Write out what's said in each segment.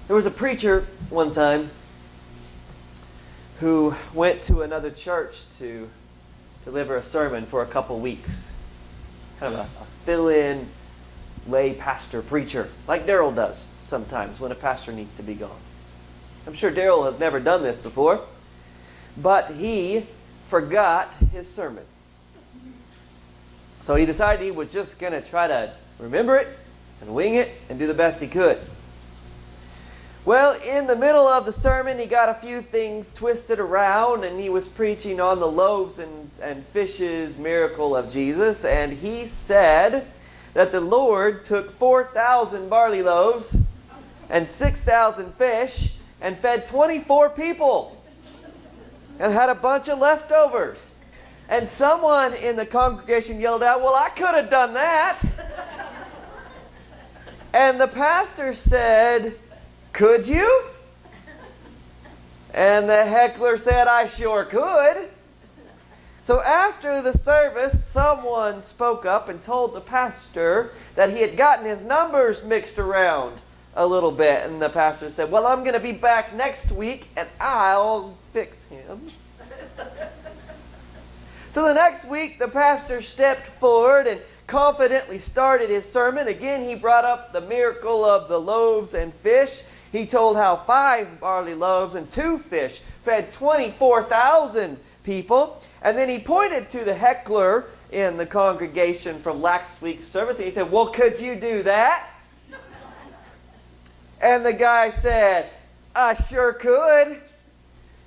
There was a preacher one time who went to another church to deliver a sermon for a couple weeks. Kind of a fill-in lay pastor preacher, like Daryl does sometimes when a pastor needs to be gone. I'm sure Daryl has never done this before, but he forgot his sermon. So he decided he was just going to try to remember it and wing it and do the best he could. Well, in the middle of the sermon, he got a few things twisted around, and he was preaching on the loaves and fishes miracle of Jesus, and he said that the Lord took 4,000 barley loaves and 6,000 fish and fed 24 people and had a bunch of leftovers. And someone in the congregation yelled out, "Well, I could have done that." And the pastor said, "Could you?" And the heckler said, "I sure could." So after the service, someone spoke up and told the pastor that he had gotten his numbers mixed around a little bit. And the pastor said, "Well, I'm going to be back next week and I'll fix him." So the next week, the pastor stepped forward and confidently started his sermon. Again, he brought up the miracle of the loaves and fish. He told how 5 barley loaves and 2 fish fed 24,000 people. And then he pointed to the heckler in the congregation from last week's service. And he said, "Well, could you do that?" And the guy said, "I sure could."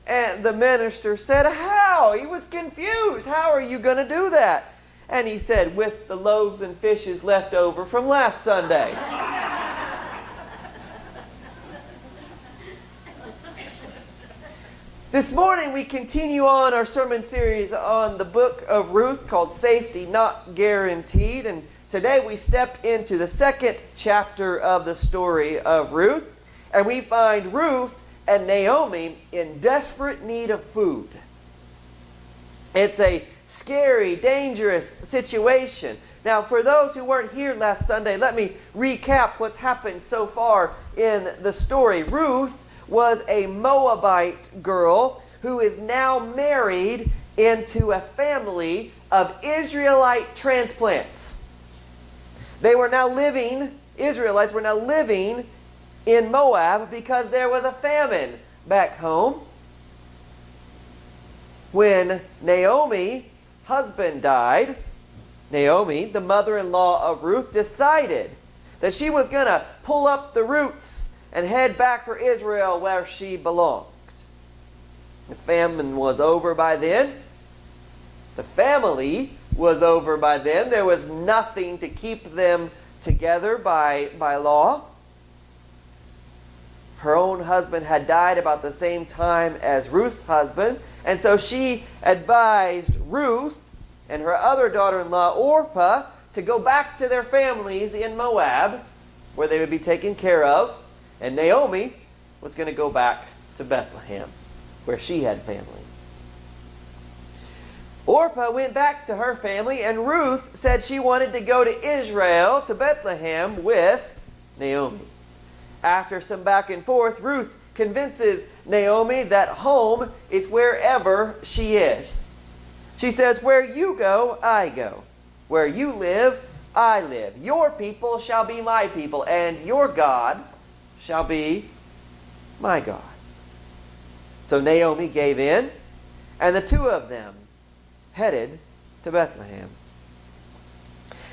And the minister said, "How?" He was confused. "How are you going to do that?" And he said, "With the loaves and fishes left over from last Sunday." This morning we continue on our sermon series on the book of Ruth called Safety Not Guaranteed. And today we step into the 2nd chapter of the story of Ruth. And we find Ruth and Naomi in desperate need of food. It's a scary, dangerous situation. Now, for those who weren't here last Sunday, let me recap what's happened so far in the story. Ruth was a Moabite girl who is now married into a family of Israelite transplants. Israelites were now living in Moab because there was a famine back home. When Naomi's husband died, Naomi, the mother-in-law of Ruth, decided that she was going to pull up the roots and head back for Israel where she belonged. The famine was over by then. The family was over by then. There was nothing to keep them together by law. Her own husband had died about the same time as Ruth's husband, and so she advised Ruth and her other daughter-in-law, Orpah, to go back to their families in Moab, where they would be taken care of. And Naomi was going to go back to Bethlehem, where she had family. Orpah went back to her family, and Ruth said she wanted to go to Israel, to Bethlehem, with Naomi. After some back and forth, Ruth convinces Naomi that home is wherever she is. She says, "Where you go, I go. Where you live, I live. Your people shall be my people, and your God shall be my God." So Naomi gave in, and the two of them headed to Bethlehem.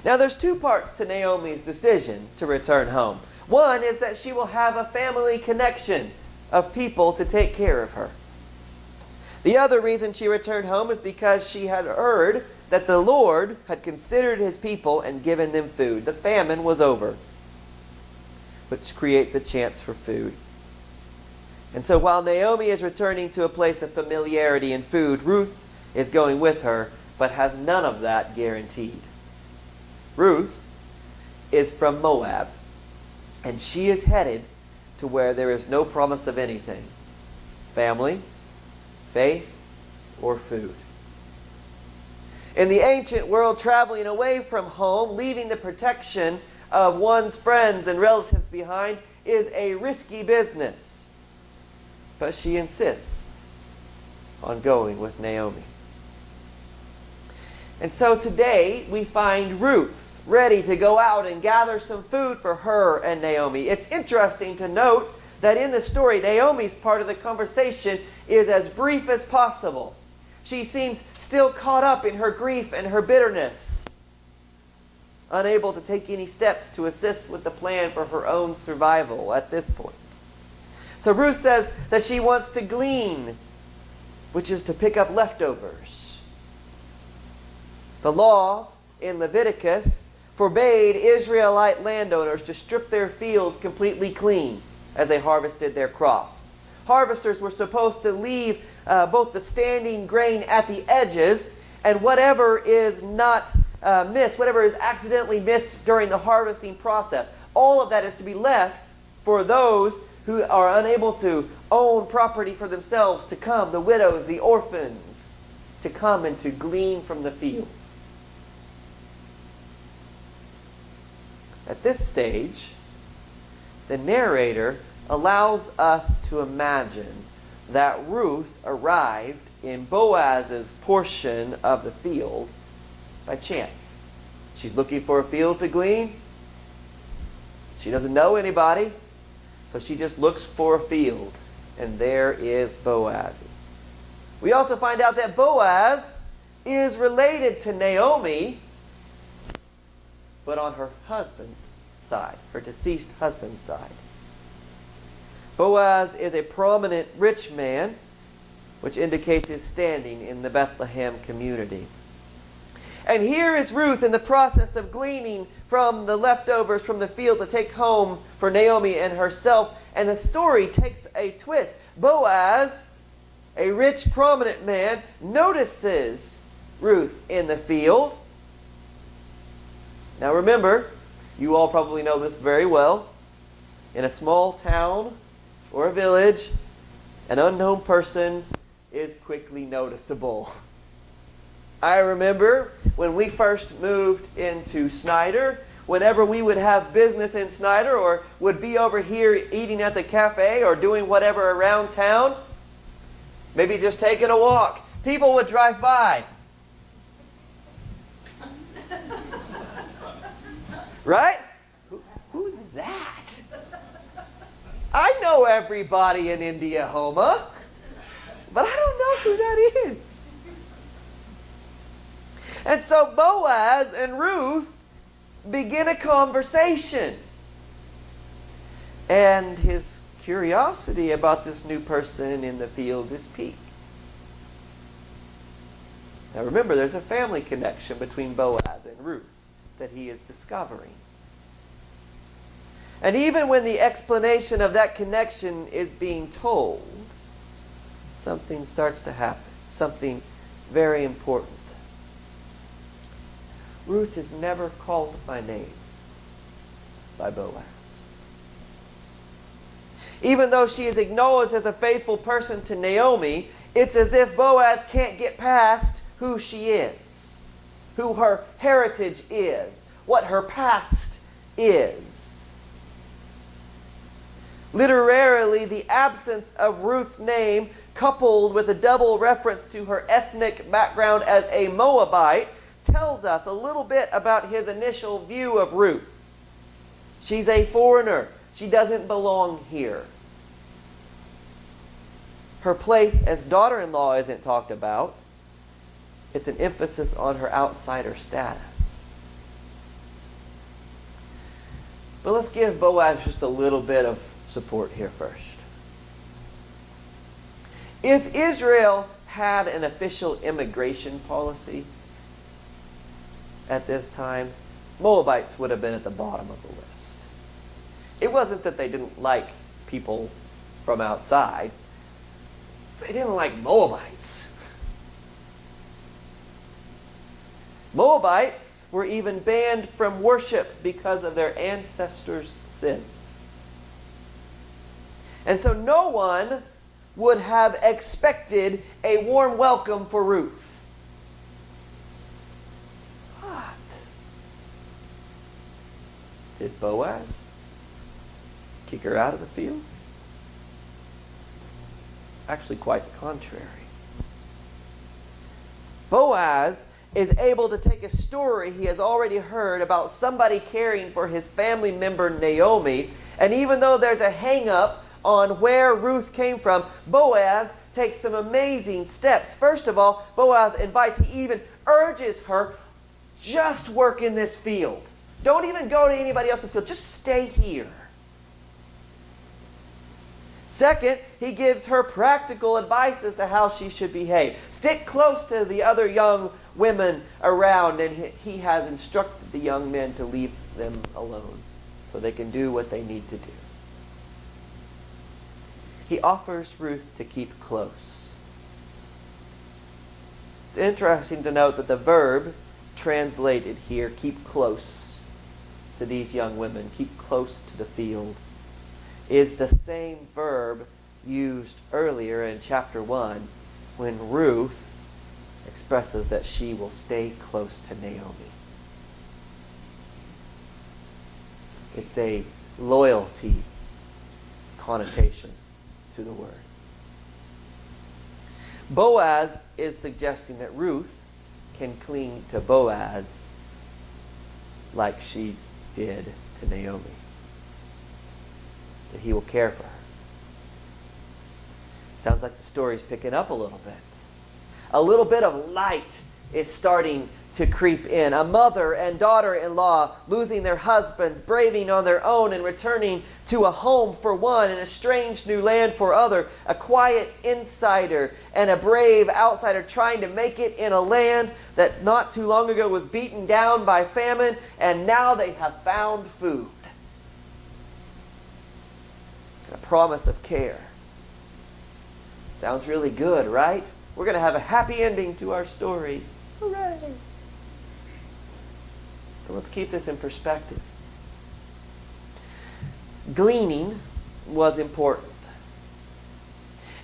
Now there's 2 parts to Naomi's decision to return home. One is that she will have a family connection of people to take care of her. The other reason she returned home is because she had heard that the Lord had considered his people and given them food. The famine was over, which creates a chance for food. And so while Naomi is returning to a place of familiarity and food, Ruth is going with her, but has none of that guaranteed. Ruth is from Moab, and she is headed to where there is no promise of anything: family, faith, or food. In the ancient world, traveling away from home, leaving the protection of one's friends and relatives behind, is a risky business. But she insists on going with Naomi. And so today we find Ruth ready to go out and gather some food for her and Naomi. It's interesting to note that in the story, Naomi's part of the conversation is as brief as possible. She seems still caught up in her grief and her bitterness, unable to take any steps to assist with the plan for her own survival at this point. So Ruth says that she wants to glean, which is to pick up leftovers. The laws in Leviticus forbade Israelite landowners to strip their fields completely clean as they harvested their crops. Harvesters were supposed to leave both the standing grain at the edges and whatever is not missed, whatever is accidentally missed during the harvesting process. All of that is to be left for those who are unable to own property for themselves to come, the widows, the orphans, to come and to glean from the fields. At this stage, the narrator allows us to imagine that Ruth arrived in Boaz's portion of the field by chance. She's looking for a field to glean. She doesn't know anybody, so she just looks for a field, and there is Boaz's. We also find out that Boaz is related to Naomi, but on her husband's side, her deceased husband's side. Boaz is a prominent rich man, which indicates his standing in the Bethlehem community. And here is Ruth in the process of gleaning from the leftovers from the field to take home for Naomi and herself. And the story takes a twist. Boaz, a rich, prominent man, notices Ruth in the field. Now remember, you all probably know this very well. In a small town or a village, an unknown person is quickly noticeable. I remember when we first moved into Snyder, whenever we would have business in Snyder or would be over here eating at the cafe or doing whatever around town, maybe just taking a walk, people would drive by. Right? Who's that? I know everybody in Indiahoma, but I don't know who that is. And so Boaz and Ruth begin a conversation. And his curiosity about this new person in the field is piqued. Now remember, there's a family connection between Boaz and Ruth that he is discovering. And even when the explanation of that connection is being told, something starts to happen, something very important. Ruth is never called by name by Boaz. Even though she is acknowledged as a faithful person to Naomi, it's as if Boaz can't get past who she is, who her heritage is, what her past is. Literarily, the absence of Ruth's name, coupled with a double reference to her ethnic background as a Moabite, tells us a little bit about his initial view of Ruth. She's a foreigner. She doesn't belong here. Her place as daughter-in-law isn't talked about. It's an emphasis on her outsider status. But let's give Boaz just a little bit of support here first. If Israel had an official immigration policy at this time, Moabites would have been at the bottom of the list. It wasn't that they didn't like people from outside. They didn't like Moabites. Moabites were even banned from worship because of their ancestors' sins. And so no one would have expected a warm welcome for Ruth. But did Boaz? Kick her out of the field? Actually, quite the contrary. Boaz is able to take a story he has already heard about somebody caring for his family member Naomi, and even though there's a hang-up on where Ruth came from, Boaz takes some amazing steps. First of all, Boaz invites, he even urges her, just work in this field. Don't even go to anybody else's field. Just stay here. Second, he gives her practical advice as to how she should behave. Stick close to the other young women around, and he has instructed the young men to leave them alone so they can do what they need to do. He offers Ruth to keep close. It's interesting to note that the verb translated here, keep close to these young women, keep close to the field, is the same verb used earlier in chapter 1 when Ruth expresses that she will stay close to Naomi. It's a loyalty connotation to the word. Boaz is suggesting that Ruth can cling to Boaz like she did to Naomi. That he will care for her. Sounds like the story's picking up a little bit. A little bit of light is starting to creep in. A mother and daughter-in-law losing their husbands, braving on their own and returning to a home for one and a strange new land for other. A quiet insider and a brave outsider trying to make it in a land that not too long ago was beaten down by famine, and now they have found food. A promise of care. Sounds really good, right? We're going to have a happy ending to our story. Hooray! But let's keep this in perspective. Gleaning was important.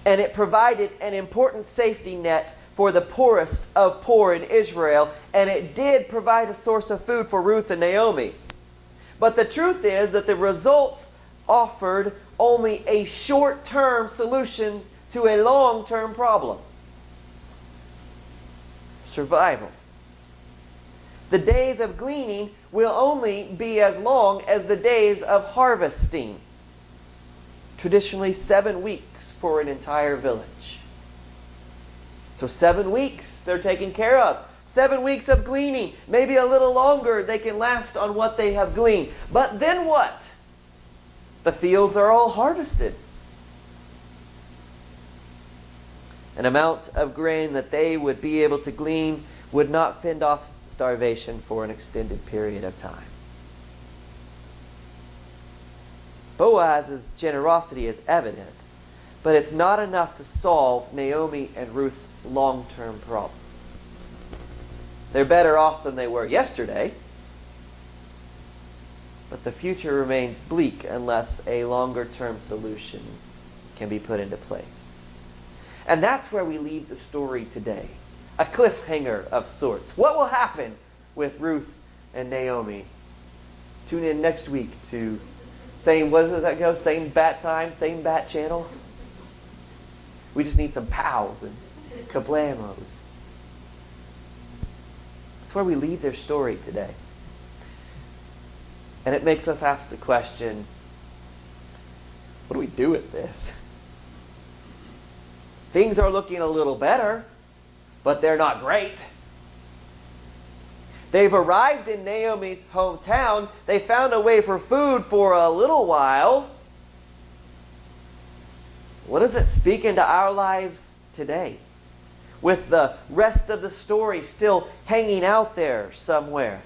And it provided an important safety net for the poorest of poor in Israel. And it did provide a source of food for Ruth and Naomi. But the truth is that the results offered only a short-term solution to a long-term problem. Survival. The days of gleaning will only be as long as the days of harvesting. Traditionally 7 weeks for an entire village. So 7 weeks they're taken care of. 7 weeks of gleaning. Maybe a little longer they can last on what they have gleaned. But then what? The fields are all harvested. An amount of grain that they would be able to glean would not fend off starvation for an extended period of time. Boaz's generosity is evident, but it's not enough to solve Naomi and Ruth's long-term problem. They're better off than they were yesterday, but the future remains bleak unless a longer-term solution can be put into place. And that's where we leave the story today. A cliffhanger of sorts. What will happen with Ruth and Naomi? Tune in next week to what does that go? Same bat time, same bat channel. We just need some pows and kablamos. That's where we leave their story today. And it makes us ask the question, what do we do with this? Things are looking a little better, but they're not great. They've arrived in Naomi's hometown. They found a way for food for a little while. What does it speak into our lives today? With the rest of the story still hanging out there somewhere.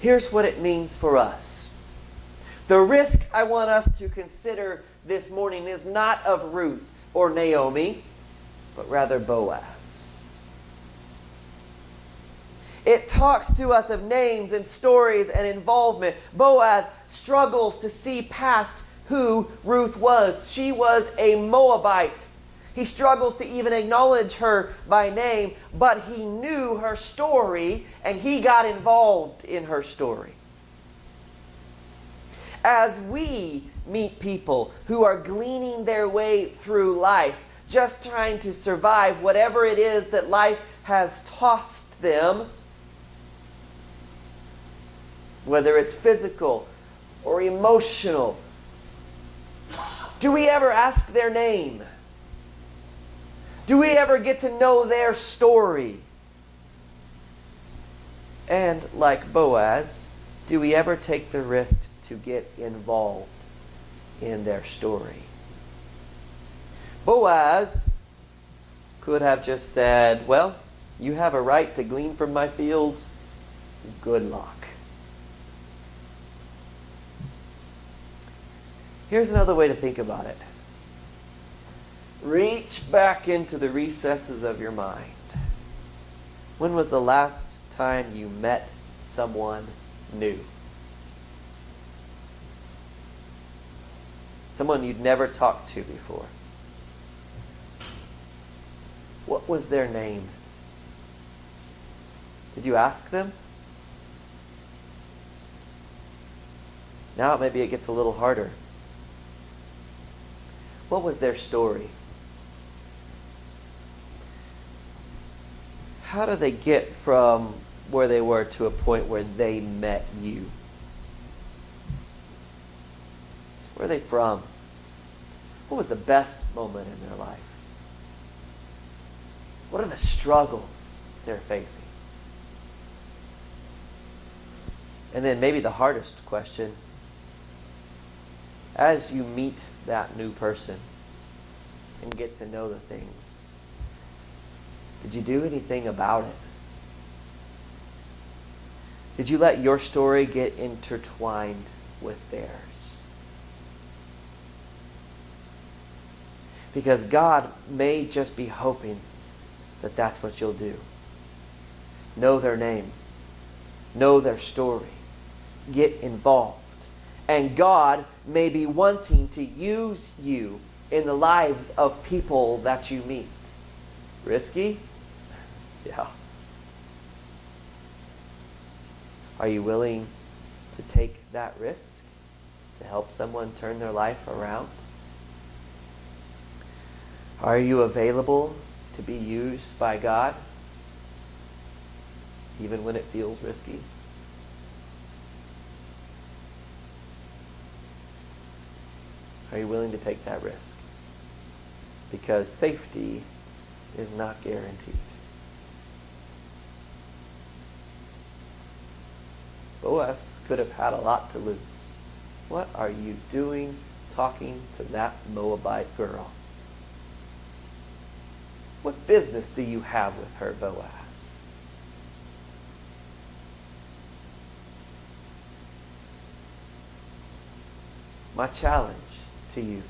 Here's what it means for us. The risk I want us to consider this morning is not of Ruth or Naomi, but rather Boaz. It talks to us of names and stories and involvement. Boaz struggles to see past who Ruth was. She was a Moabite. He struggles to even acknowledge her by name, but he knew her story and he got involved in her story. As we meet people who are gleaning their way through life, just trying to survive whatever it is that life has tossed them, whether it's physical or emotional, do we ever ask their name? Do we ever get to know their story? And like Boaz, do we ever take the risk to get involved in their story? Boaz could have just said, well, you have a right to glean from my fields. Good luck. Here's another way to think about it. Reach back into the recesses of your mind. When was the last time you met someone new? Someone you'd never talked to before. What was their name? Did you ask them? Now maybe it gets a little harder. What was their story? How do they get from where they were to a point where they met you? Where are they from? What was the best moment in their life? What are the struggles they're facing? And then maybe the hardest question, as you meet that new person and get to know the things, did you do anything about it? Did you let your story get intertwined with theirs? Because God may just be hoping that that's what you'll do. Know their name. Know their story. Get involved. And God may be wanting to use you in the lives of people that you meet. Risky? Yeah. Are you willing to take that risk to help someone turn their life around? Are you available to be used by God, even when it feels risky? Are you willing to take that risk? Because safety is not guaranteed. Boaz could have had a lot to lose. What are you doing talking to that Moabite girl? What business do you have with her, Boaz? My challenge to you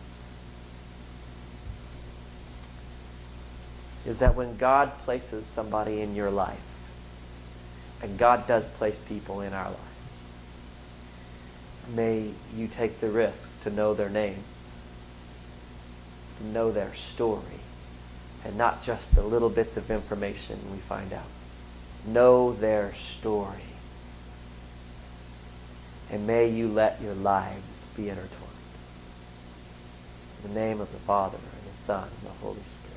is that when God places somebody in your life, and God does place people in our lives, may you take the risk to know their name, to know their story, and not just the little bits of information we find out. Know their story. And may you let your lives be intertwined. In the name of the Father, and the Son, and the Holy Spirit.